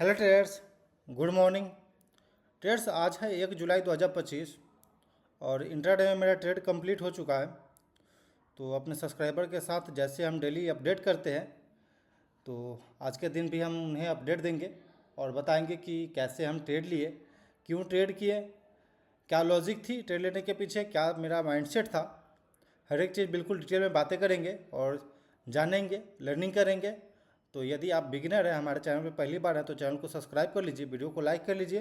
Hello traders, good morning. Traders, आज है 1 जुलाई 2025 और इंट्राडे में मेरा ट्रेड कंप्लीट हो चुका है। तो अपने सब्सक्राइबर के साथ जैसे हम डेली अपडेट करते हैं, तो आज के दिन भी हम उन्हें अपडेट देंगे और बताएंगे कि कैसे हम ट्रेड लिए, क्यों ट्रेड किए, क्या लॉजिक थी ट्रेड लेने के पीछे, क्या मेरा माइंडसेट था। हर एक चीज़ बिल्कुल डिटेल में बातें करेंगे और जानेंगे, लर्निंग करेंगे। तो यदि आप बिगिनर हैं, हमारे चैनल पे पहली बार है, तो चैनल को सब्सक्राइब कर लीजिए, वीडियो को लाइक कर लीजिए,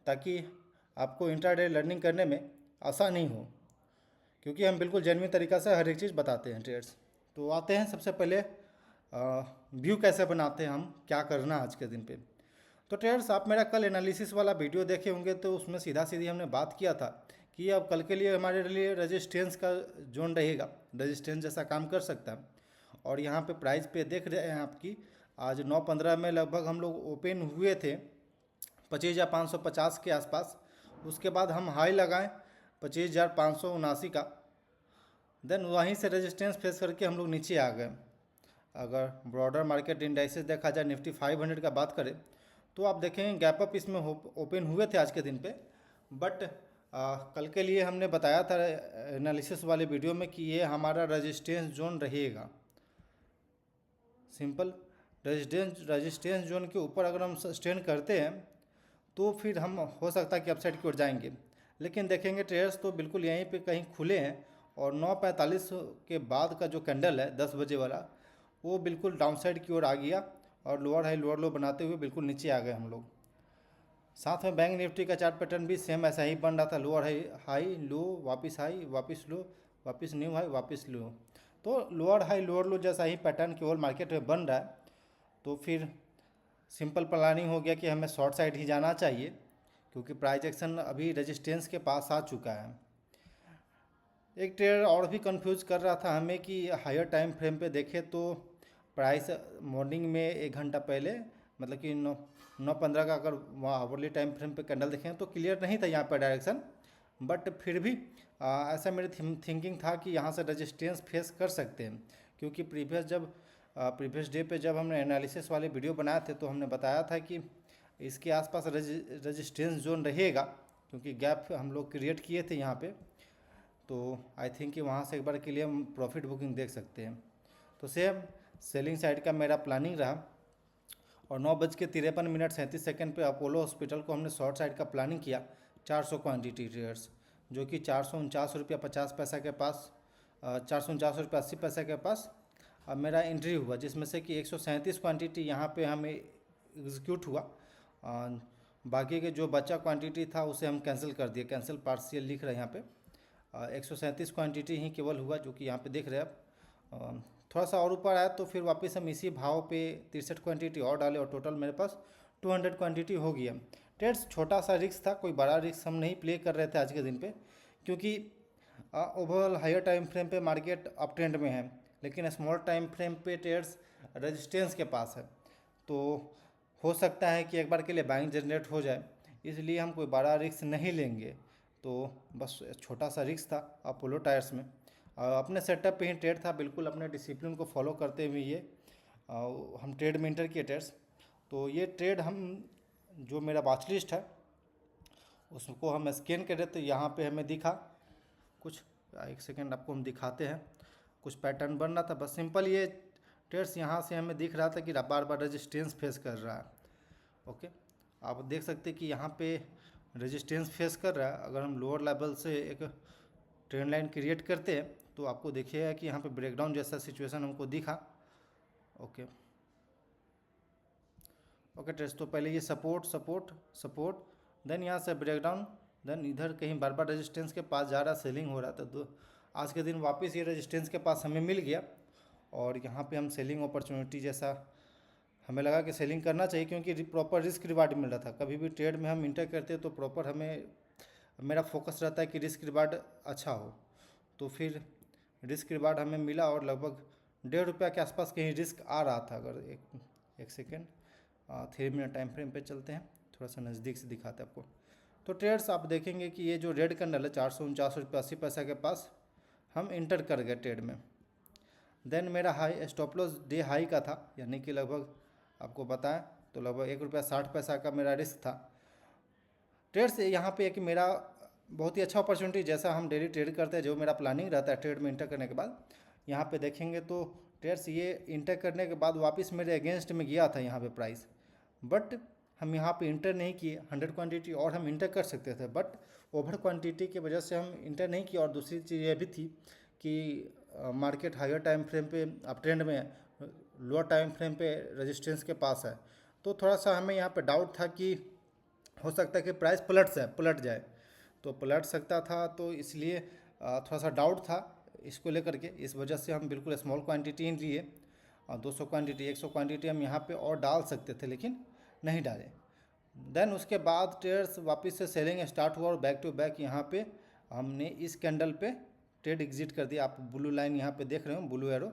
ताकि आपको इंट्राडे लर्निंग करने में आसानी हो, क्योंकि हम बिल्कुल जेन्युइन तरीक़ा से हर एक चीज़ बताते हैं ट्रेड्स। तो आते हैं सबसे पहले व्यू कैसे बनाते हैं, हम क्या करना आज के दिन पे। तो ट्रेडर्स, आप मेरा कल एनालिसिस वाला वीडियो देखे होंगे, तो उसमें सीधा सीधी हमने बात किया था कि अब कल के लिए हमारे लिए रेजिस्टेंस का जोन रहेगा, रेजिस्टेंस जैसा काम कर सकता है। और यहाँ पे प्राइस पे देख रहे हैं आपकी, आज 9:15 में लगभग हम लोग ओपन हुए थे 25,550 के आसपास। उसके बाद हम हाई लगाएं 25,579 का, देन वहीं से रेजिस्टेंस फेस करके हम लोग नीचे आ गए। अगर ब्रॉडर मार्केट इंडाइसेस देखा जाए, निफ्टी 500 का बात करें, तो आप देखेंगे गैप अप इसमें ओपन हुए थे आज के दिन पे। बट कल के लिए हमने बताया था एनालिसिस वाले वीडियो में कि ये हमारा रेजिस्टेंस जोन रहेगा। सिंपल, रेजिस्टेंस जोन के ऊपर अगर हम सस्टेन करते हैं तो फिर हम हो सकता है कि अपसाइड की ओर जाएंगे। लेकिन देखेंगे ट्रेडर्स तो बिल्कुल यहीं पे कहीं खुले हैं, और 9:45 के बाद का जो कैंडल है 10 बजे वाला, वो बिल्कुल डाउनसाइड की ओर आ गया और लोअर हाई लोअर लो बनाते हुए बिल्कुल नीचे आ गए हम लोग। साथ में बैंक निफ्टी का चार्ट पैटर्न भी सेम ऐसा ही बन रहा था, लोअर हाई हाई लो, वापस लो, वापस न्यू हाई, वापस लो। तो लोअर हाई लोअर लो जैसा ही पैटर्न केवल मार्केट में बन रहा है। तो फिर सिंपल प्लानिंग हो गया कि हमें शॉर्ट साइड ही जाना चाहिए, क्योंकि प्राइस एक्शन अभी रेजिस्टेंस के पास आ चुका है। एक ट्रेडर और भी कंफ्यूज कर रहा था हमें कि हायर टाइम फ्रेम पे देखें तो प्राइस मॉर्निंग में 1 घंटा पहले, मतलब कि 9:15 का अगर वहाँ आवरली टाइम फ्रेम पे कैंडल देखें तो क्लियर नहीं था यहाँ पर डायरेक्शन। बट फिर भी ऐसा मेरी थिंकिंग था कि यहाँ से रेजिस्टेंस फेस कर सकते हैं, क्योंकि प्रीवियस डे पे जब हमने एनालिसिस वाले वीडियो बनाए थे तो हमने बताया था कि इसके आसपास रेजिस्टेंस जोन रहेगा, क्योंकि गैप हम लोग क्रिएट किए थे यहाँ पे। तो आई थिंक कि वहाँ से एक बार के लिए हम प्रॉफिट बुकिंग देख सकते हैं। तो सेम सेलिंग साइड का मेरा प्लानिंग रहा, और 9:53 पे अपोलो हॉस्पिटल को हमने शॉर्ट साइड का प्लानिंग किया 400 क्वान्टिटी ट्रेडर्स, जो कि 449 रुपया 50 पैसा के पास, 449 रुपया 80 पैसा के पास अब मेरा एंट्री हुआ, जिसमें से कि 137 क्वान्टिटी यहाँ पे हमें एग्जीक्यूट हुआ। बाकी के जो बचा क्वांटिटी था उसे हम कैंसिल कर दिए, कैंसिल पार्शियल लिख रहे हैं यहाँ पे। 137 क्वांटिटी ही केवल हुआ, जो कि यहाँ पे देख रहे हैं आप। थोड़ा सा और ऊपर आया तो फिर वापस हम इसी भाव पे 63 क्वांटिटी और डाले, और टोटल मेरे पास 200 क्वांटिटी हो गया। ट्रेड्स छोटा सा रिस्क था, कोई बड़ा रिस्क हम नहीं प्ले कर रहे थे आज के दिन पे, क्योंकि ओवरऑल हायर टाइम फ्रेम पे मार्केट अप ट्रेंड में है, लेकिन स्मॉल टाइम फ्रेम पे ट्रेड्स रेजिस्टेंस के पास है। तो हो सकता है कि एक बार के लिए बाइंग जनरेट हो जाए, इसलिए हम कोई बड़ा रिस्क नहीं लेंगे। तो बस छोटा सा रिस्क था अपोलो टायर्स में। अपने सेटअप पे ही ट्रेड था, बिल्कुल अपने डिसिप्लिन को फॉलो करते हुए ये हम ट्रेड में इंटर किए ट्रेड्स। तो ये ट्रेड हम, जो मेरा वॉच लिस्ट है उसको हम स्कैन कर रहे थे, यहाँ पे हमें दिखा कुछ, एक सेकेंड आपको हम दिखाते हैं, कुछ पैटर्न बन रहा था। बस सिंपल ये ट्रेड्स यहाँ से हमें दिख रहा था कि बार बार रेजिस्टेंस फेस कर रहा है। ओके, आप देख सकते हैं कि यहाँ पे रेजिस्टेंस फेस कर रहा है। अगर हम लोअर लेवल से एक ट्रेंड लाइन क्रिएट करते हैं तो आपको देखिएगा कि यहाँ पे ब्रेकडाउन जैसा सिचुएशन हमको दिखा। ओके ओके ट्रेड्स, तो पहले ये सपोर्ट सपोर्ट सपोर्ट, देन यहाँ से ब्रेकडाउन, देन इधर कहीं बार बार रेजिस्टेंस के पास जा रहा, सेलिंग हो रहा था। तो आज के दिन वापस ये रेजिस्टेंस के पास हमें मिल गया, और यहाँ पे हम सेलिंग अपॉर्चुनिटी जैसा हमें लगा कि सेलिंग करना चाहिए, क्योंकि प्रॉपर रिस्क रिवार्ड मिल रहा था। कभी भी ट्रेड में हम इंटर करते हैं तो प्रॉपर हमें, मेरा फोकस रहता है कि रिस्क रिवार्ड अच्छा हो। तो फिर रिस्क रिवार्ड हमें मिला, और लगभग ₹1.5 के आसपास कहीं रिस्क आ रहा था। अगर एक सेकेंड 3 मिनट टाइम फ्रेम पे चलते हैं, थोड़ा सा नज़दीक से दिखाते हैं आपको। तो ट्रेड्स आप देखेंगे कि ये जो रेड कैंडल है 449 रुपया 80 पैसा के पास हम इंटर कर गए ट्रेड में। देन मेरा high stop loss day high का था, यानी कि लगभग आपको बताएं तो लगभग ₹1.60 का मेरा रिस्क था। ट्रेड्स यहाँ पे एक मेरा बहुत ही अच्छा अपॉर्चुनिटी, जैसा हम डेली ट्रेड करते हैं, जो मेरा प्लानिंग रहता है ट्रेड में इंटर करने के बाद, यहाँ पे देखेंगे तो ट्रेड्स ये इंटर करने के बाद वापस मेरे अगेंस्ट में गया था यहाँ पे प्राइस, बट हम यहाँ पे इंटर नहीं किए। 100 क्वांटिटी और हम इंटर कर सकते थे, बट ओवर क्वांटिटी की वजह से हम इंटर नहीं किए। और दूसरी चीज़ ये भी थी कि मार्केट हायर टाइम फ्रेम पे अप ट्रेंड में, लोअर टाइम फ्रेम पे रेजिस्टेंस के पास है, तो थोड़ा सा हमें यहाँ पे डाउट था कि हो सकता है कि प्राइस पलट जाए, तो पलट सकता था, तो इसलिए थोड़ा सा डाउट था इसको लेकर के। इस वजह से हम बिल्कुल स्मॉल क्वांटिटी लिए, 200 क्वांटिटी 100 क्वांटिटी हम यहाँ पे और डाल सकते थे, लेकिन नहीं डाले। देन उसके बाद ट्रेड्स वापस से सेलिंग स्टार्ट हुआ और बैक टू बैक यहाँ पे हमने इस कैंडल पे ट्रेड एग्जिट कर दिया। आप ब्लू लाइन यहाँ पे देख रहे हो, ब्लू एरो,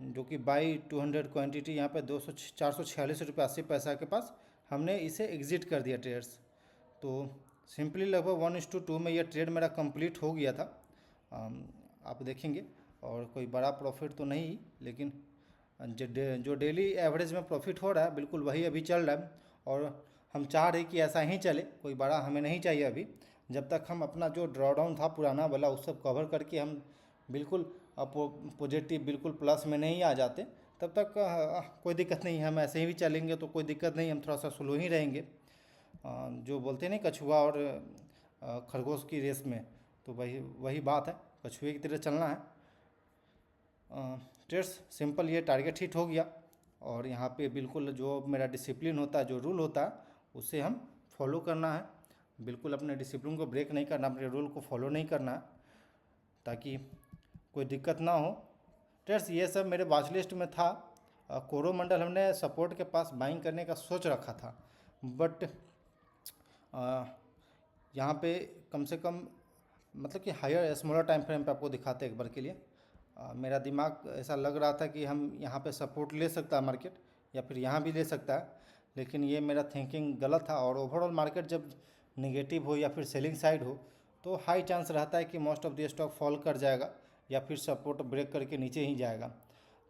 जो कि बाई 200 क्वांटिटी यहाँ पे 446 रुपये 80 पैसा के पास हमने इसे एग्जिट कर दिया ट्रेड्स। तो सिंपली लगभग 1:2 में यह ट्रेड मेरा कंप्लीट हो गया था, आप देखेंगे। और कोई बड़ा प्रॉफिट तो नहीं, लेकिन जो डेली एवरेज में प्रॉफिट हो रहा है बिल्कुल वही अभी चल रहा है। और हम चाह रहे कि ऐसा ही चले, कोई बड़ा हमें नहीं चाहिए अभी। जब तक हम अपना जो ड्रॉडाउन था पुराना वाला उस सब कवर करके हम बिल्कुल पॉजिटिव बिल्कुल प्लस में नहीं आ जाते, तब तक कोई दिक्कत नहीं है। हम ऐसे ही भी चलेंगे तो कोई दिक्कत नहीं, हम थोड़ा सा स्लो ही रहेंगे। जो बोलते हैं नहीं, कछुआ और खरगोश की रेस में, तो वही बात है, कछुए की तरह चलना है। ट्रेड्स सिंपल ये टारगेट हिट हो गया, और यहाँ पे बिल्कुल जो मेरा डिसिप्लिन होता है, जो रूल होता है, उसे हम फॉलो करना है। बिल्कुल अपने डिसिप्लिन को ब्रेक नहीं करना, अपने रूल को फॉलो नहीं करना है, ताकि कोई दिक्कत ना हो। ट्रेड्स ये सब मेरे वॉच लिस्ट में था। कोरोमंडल हमने सपोर्ट के पास बाइंग करने का सोच रखा था, बट यहाँ पे कम से कम मतलब कि हायर स्मॉलर टाइम फ्रेम पे आपको दिखाते एक बार के लिए। मेरा दिमाग ऐसा लग रहा था कि हम यहाँ पे सपोर्ट ले सकता है मार्केट, या फिर यहाँ भी ले सकता है, लेकिन ये मेरा थिंकिंग गलत था। और ओवरऑल मार्केट जब नेगेटिव हो या फिर सेलिंग साइड हो, तो हाई चांस रहता है कि most of the stock fall कर जाएगा या फिर सपोर्ट ब्रेक करके नीचे ही जाएगा।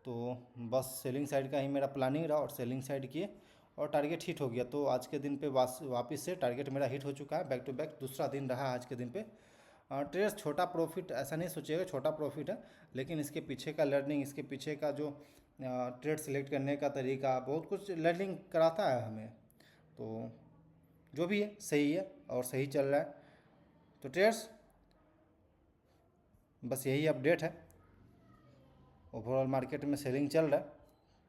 तो बस सेलिंग साइड का ही मेरा प्लानिंग रहा, और सेलिंग साइड किए और टारगेट हिट हो गया। तो आज के दिन पे वापस से टारगेट मेरा हिट हो चुका है, बैक टू बैक दूसरा दिन रहा आज के दिन पे। ट्रेड्स छोटा प्रॉफिट ऐसा नहीं सोचिएगा, छोटा प्रॉफिट है, लेकिन इसके पीछे का लर्निंग, इसके पीछे का जो ट्रेड सेलेक्ट करने का तरीका, बहुत कुछ लर्निंग कराता है हमें। तो जो भी है सही है और सही चल रहा है। तो ट्रेड्स बस यही अपडेट है। ओवरऑल मार्केट में सेलिंग चल रहा है,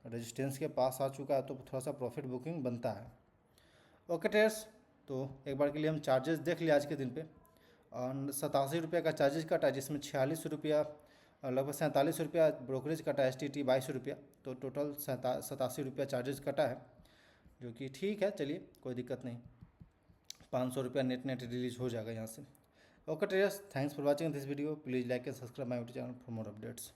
रेजिस्टेंस के पास आ चुका है, तो थोड़ा सा प्रॉफिट बुकिंग बनता है। ओके ट्रेड्स, तो एक बार के लिए हम चार्जेस देख लिया आज के दिन पे। 87 रुपये का चार्जेस कटा, जिसमें 46 रुपया, लगभग 47 रुपया ब्रोकरेज कटा, STT 22 रुपया, तो टोटल 87 रुपया चार्जेस कटा है, जो कि ठीक है। चलिए कोई दिक्कत नहीं, 500 रुपया नेट रिलीज हो जाएगा यहाँ से। Okay traders, thanks for watching this video. Please like and subscribe my YouTube channel for more updates.